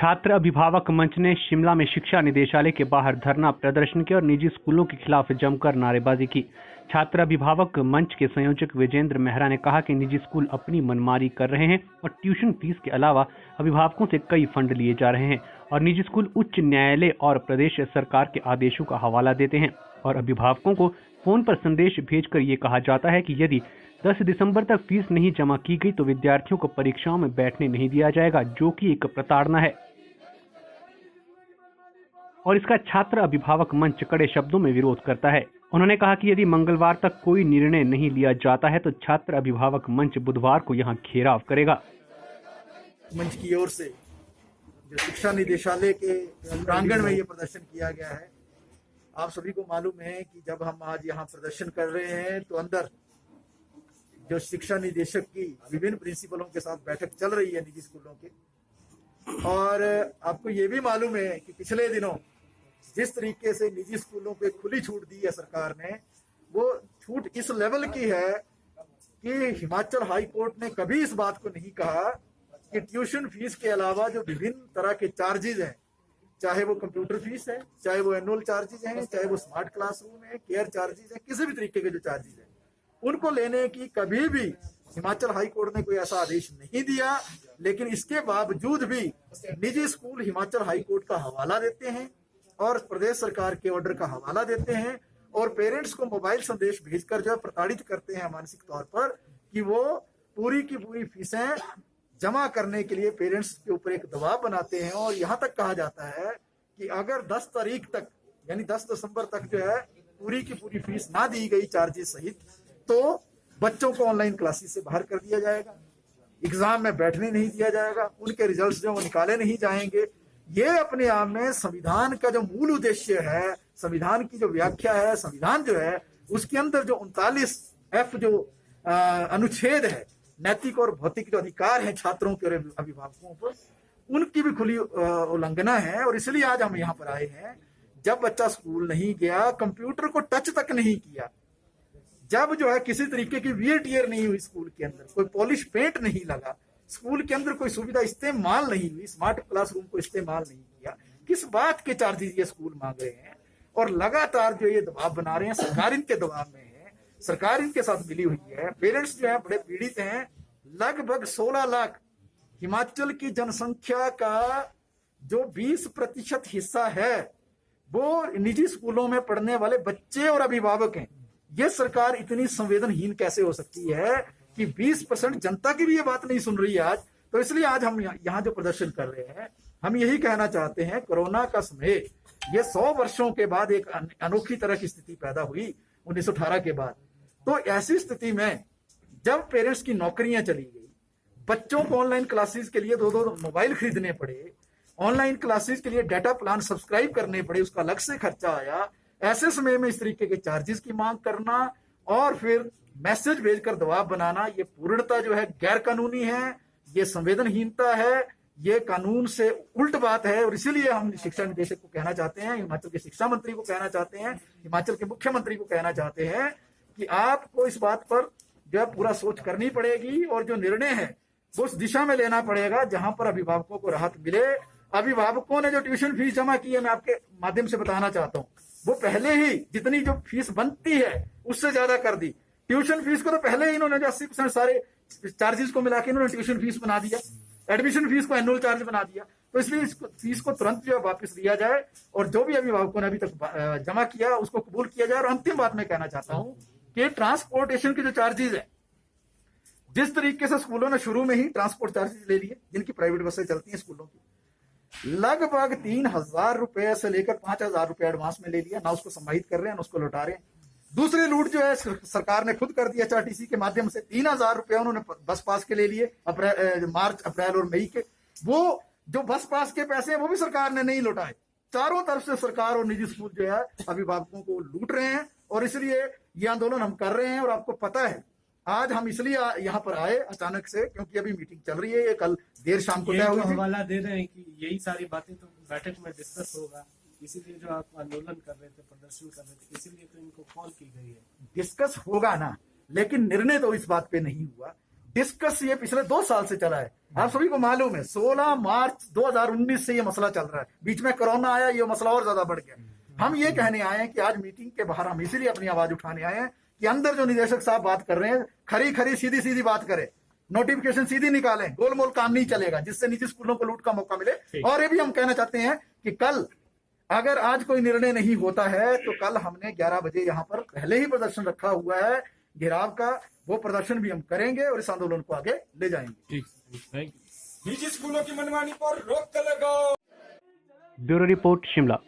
छात्र अभिभावक मंच ने शिमला में शिक्षा निदेशालय के बाहर धरना प्रदर्शन किया और निजी स्कूलों के खिलाफ जमकर नारेबाजी की। छात्र अभिभावक मंच के संयोजक विजेंद्र मेहरा ने कहा कि निजी स्कूल अपनी मनमानी कर रहे हैं और ट्यूशन फीस के अलावा अभिभावकों से कई फंड लिए जा रहे हैं और निजी स्कूल उच्च न्यायालय और प्रदेश सरकार के आदेशों का हवाला देते हैं और अभिभावकों को फोन पर संदेश भेजकर ये कहा जाता है कि यदि 10 दिसंबर तक फीस नहीं जमा की गई तो विद्यार्थियों को परीक्षाओं में बैठने नहीं दिया जाएगा, जो कि एक प्रताड़ना है। और इसका छात्र अभिभावक मंच कड़े शब्दों में विरोध करता है। उन्होंने कहा कि यदि मंगलवार तक कोई निर्णय नहीं लिया जाता है तो छात्र अभिभावक मंच बुधवार को यहां घेराव करेगा। मंच की ओर से जो शिक्षा निदेशालय के प्रांगण में ये प्रदर्शन किया गया है, आप सभी को मालूम है कि जब हम आज यहाँ प्रदर्शन कर रहे हैं तो अंदर जो शिक्षा निदेशक की विभिन्न प्रिंसिपलों के साथ बैठक चल रही है निजी स्कूलों के, और आपको ये भी मालूम है कि पिछले दिनों जिस तरीके से निजी स्कूलों को खुली छूट दी है सरकार ने, वो छूट इस लेवल की है कि हिमाचल हाई कोर्ट ने कभी इस बात को नहीं कहा कि ट्यूशन फीस के अलावा जो विभिन्न तरह के चार्जेज हैं, चाहे वो कंप्यूटर फीस है, चाहे वो एनुअल चार्जेज हैं, चाहे वो स्मार्ट क्लासरूम है, केयर चार्जेज है, किसी भी तरीके के जो चार्जेज हैं उनको लेने की कभी भी हिमाचल हाई कोर्ट ने कोई ऐसा आदेश नहीं दिया। लेकिन इसके बावजूद भी निजी स्कूल हिमाचल हाई कोर्ट का हवाला देते हैं और प्रदेश सरकार के ऑर्डर का हवाला देते हैं और पेरेंट्स को मोबाइल संदेश भेजकर जो है प्रताड़ित करते हैं मानसिक तौर पर कि वो पूरी की पूरी फीसें जमा करने के लिए पेरेंट्स के ऊपर एक दबाव बनाते हैं। और यहाँ तक कहा जाता है कि अगर 10 तारीख तक यानी 10 दिसंबर तक जो है पूरी की पूरी फीस ना दी गई चार्जेस सहित, तो बच्चों को ऑनलाइन क्लासेस से बाहर कर दिया जाएगा, एग्जाम में बैठने नहीं दिया जाएगा, उनके रिजल्ट्स जो वो निकाले नहीं जाएंगे। ये अपने आप में संविधान का जो मूल उद्देश्य है, संविधान की जो व्याख्या है, संविधान जो है उसके अंदर जो 39F जो अनुच्छेद है, नैतिक और भौतिक जो अधिकार है छात्रों के और अभिभावकों पर, उनकी भी खुली उल्लंघना है। और इसलिए आज हम यहाँ पर आए हैं। जब बच्चा स्कूल नहीं गया, कंप्यूटर को टच तक नहीं किया, जब जो है किसी तरीके की वीएटीआर नहीं हुई स्कूल के अंदर, कोई पॉलिश पेंट नहीं लगा, स्कूल के अंदर कोई सुविधा इस्तेमाल नहीं हुई, स्मार्ट क्लासरूम को इस्तेमाल नहीं किया, किस बात के चार्जेस ये स्कूल मांग रहे हैं। और लगातार जो ये दबाव बना रहे हैं, सरकार इनके दबाव में है, सरकार इनके साथ मिली हुई है। पेरेंट्स जो है बड़े पीड़ित हैं। लगभग 16 लाख हिमाचल की जनसंख्या का जो 20% हिस्सा है वो निजी स्कूलों में पढ़ने वाले बच्चे और अभिभावक हैं। ये सरकार इतनी संवेदनहीन कैसे हो सकती है कि 20% जनता की भी ये बात नहीं सुन रही है आज। तो इसलिए आज हम यहाँ जो प्रदर्शन कर रहे हैं, हम यही कहना चाहते हैं, कोरोना का समय, ये 100 वर्षों के बाद एक अनोखी तरह की स्थिति पैदा हुई 1918 के बाद। तो ऐसी स्थिति में जब पेरेंट्स की नौकरियां चली गई, बच्चों को ऑनलाइन क्लासेस के लिए 2 मोबाइल खरीदने पड़े, ऑनलाइन क्लासेस के लिए डाटा प्लान सब्सक्राइब करने पड़े, उसका अलग से खर्चा आया। ऐसे समय में इस तरीके के चार्जेस की मांग करना और फिर मैसेज भेजकर दबाव बनाना, ये पूर्णतः जो है गैर कानूनी है, ये संवेदनहीनता है, ये कानून से उल्ट बात है। और इसीलिए हम शिक्षा निदेशक को कहना चाहते हैं, हिमाचल के शिक्षा मंत्री को कहना चाहते हैं, हिमाचल के मुख्यमंत्री को कहना चाहते हैं कि आपको इस बात पर जो है पूरा सोच करनी पड़ेगी और जो निर्णय है वो उस दिशा में लेना पड़ेगा जहां पर अभिभावकों को राहत मिले। अभिभावकों ने जो ट्यूशन फीस जमा की है, मैं आपके माध्यम से बताना चाहता हूँ, वो पहले ही जितनी जो फीस बनती है उससे ज्यादा कर दी। ट्यूशन फीस को तो पहले ही इन्होंने 80% सारे चार्जेस को मिला के इन्होंने ट्यूशन फीस बना दिया, एडमिशन फीस को एनुअल चार्ज बना दिया। तो इसलिए इस फीस को तुरंत जो है वापस लिया जाए और जो भी अभिभावकों ने अभी तक जमा किया उसको कबूल किया जाए। और अंतिम बात मैं कहना चाहता हूँ कि ट्रांसपोर्टेशन के जो चार्जेस है, जिस तरीके से स्कूलों ने शुरू में ही ट्रांसपोर्ट चार्जेस ले लिए, जिनकी प्राइवेट बसें चलती हैं स्कूलों की, लगभग 3,000 रुपए से लेकर 5,000 रुपए एडवांस में ले लिया, ना उसको समाहित कर रहे हैं ना उसको लौटा रहे हैं। दूसरी लूट जो है सरकार ने खुद कर दी HRTC के माध्यम से, 3,000 रुपए उन्होंने बस पास के ले लिए मार्च, अप्रैल और मई के। वो जो बस पास के पैसे हैं वो भी सरकार ने नहीं लौटाए। चारों तरफ से सरकार और निजी स्कूल जो है अभिभावकों को लूट रहे हैं और इसलिए ये आंदोलन हम कर रहे हैं। और आपको पता है आज हम इसलिए यहाँ पर आए अचानक से, क्योंकि अभी मीटिंग चल रही है, ये कल देर शाम को तय हुई थी। हवाला दे रहे हैं कि यही सारी बातें तो बैठक में डिस्कस होगा, इसीलिए जो आप आंदोलन कर रहे थे, प्रदर्शन कर रहे थे, इसीलिए तो इनको कॉल की गई है। डिस्कस होगा ना, लेकिन निर्णय तो इस बात पे नहीं हुआ। डिस्कस ये पिछले 2 साल से चला है। आप सभी को मालूम है 16 मार्च 2019 से ये मसला चल रहा है। बीच में कोरोना आया, ये मसला और ज्यादा बढ़ गया। हम ये कहने आए हैं कि आज मीटिंग के बाहर हम इसीलिए अपनी आवाज उठाने आए हैं कि अंदर जो निदेशक साहब बात कर रहे हैं, खरी खरी सीधी सीधी बात करें, नोटिफिकेशन सीधी निकालें, गोलमोल काम नहीं चलेगा जिससे निजी स्कूलों को लूट का मौका मिले। और ये भी हम कहना चाहते हैं कि कल अगर आज कोई निर्णय नहीं होता है तो कल हमने 11 बजे यहाँ पर पहले ही प्रदर्शन रखा हुआ है घेराव का, वो प्रदर्शन भी हम करेंगे और इस आंदोलन को आगे ले जाएंगे। निजी स्कूलों की मनमानी पर रोक लगाओ। Bureau report Shimla.